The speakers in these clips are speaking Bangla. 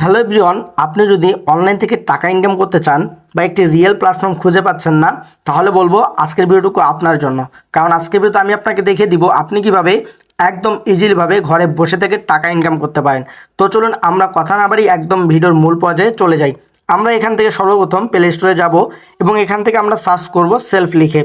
হ্যালো এভরিওয়ান, আপনি যদি অনলাইন থেকে টাকা ইনকাম করতে চান বা একটি রিয়েল প্ল্যাটফর্ম খুঁজে পাচ্ছেন না, তাহলে বলবো আজকের ভিডিওটুকু আপনার জন্য। কারণ আজকের ভিডিওতে আমি আপনাকে দেখিয়ে দিব আপনি কিভাবে একদম ইজিলিভাবে ঘরে বসে থেকে টাকা ইনকাম করতে পারেন। তো চলুন আমরা কথা না বাড়ি একদম ভিডিওর মূল পর্যায়ে চলে যাই। আমরা এখান থেকে সর্বপ্রথম প্লে স্টোরে যাব এবং এখান থেকে আমরা সার্চ করব সেলফ লিখে।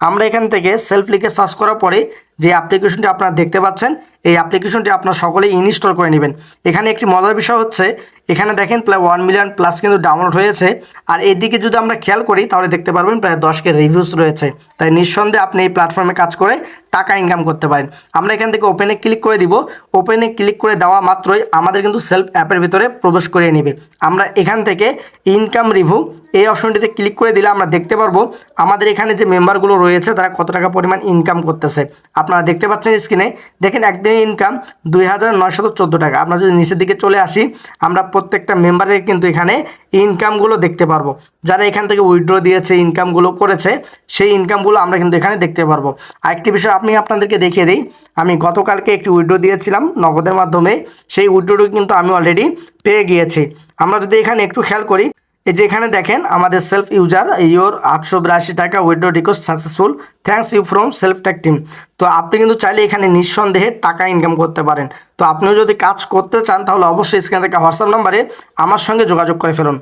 আমরা এখান থেকে সেলফ লিখে সার্চ করার পরে যে অ্যাপ্লিকেশনটি আপনারা দেখতে পাচ্ছেন, এই অ্যাপ্লিকেশনটি আপনারা সকলেই ইনস্টল করে নেবেন। এখানে একটি মজার বিষয় হচ্ছে, এখানে দেখেন প্রায় 1 মিলিয়ন প্লাস কিন্তু ডাউনলোড হয়েছে। আর এদিকে যদি আমরা খেয়াল করি তাহলে দেখতে পারবেন প্রায় 10K রিভিউস রয়েছে। তাই নিঃসন্দেহে আপনি এই প্ল্যাটফর্মে কাজ করে টাকা ইনকাম করতে পারেন। আমরা এখান থেকে ওপেনে ক্লিক করে দিব। ওপেনে ক্লিক করে দেওয়া মাত্রই আমাদের কিন্তু সেলফ অ্যাপের ভিতরে প্রবেশ করিয়ে নেবে। আমরা এখান থেকে ইনকাম রিভিউ এই অপশনটিতে ক্লিক করে দিলে আমরা দেখতে পারবো আমাদের এখানে যে মেম্বারগুলো রয়েছে তারা কত টাকা পরিমাণ ইনকাম করতেছে। আপনারা দেখতে পাচ্ছেন স্ক্রিনে, দেখেন একদিনের ইনকাম 2914 টাকা। আমরা যদি নিচের দিকে চলে আসি, আমরা প্রত্যেকটা মেম্বারের কিন্তু এখানে ইনকামগুলো দেখতে পারবো। যারা এখান থেকে উইথড্র দিয়েছে, ইনকামগুলো করেছে, সেই ইনকামগুলো আমরা কিন্তু এখানে দেখতে পারবো। আরেকটি বিষয় আমি আপনাদেরকে দেখিয়ে দিই, আমি গতকালকে একটি উইথড্র দিয়েছিলাম নগদের মাধ্যমে, সেই উইথড্রটি কিন্তু আমি অলরেডি পেয়ে গিয়েছি। আমরা যদি এখানে একটু খেয়াল করি, এই যে এখানে দেখেন আমাদের সেলফ ইউজার ইয়োর 882 টাকা withdraw request successful, thanks you from self tech team. তো আপনি কিন্তু চাইলে এখানে নিঃসন্দেহে টাকা ইনকাম করতে পারেন। তো আপনিও যদি কাজ করতে চান তাহলে অবশ্যই স্ক্রিনে থাকা হোয়াটসঅ্যাপ নাম্বারে আমার সঙ্গে যোগাযোগ করে ফেলুন।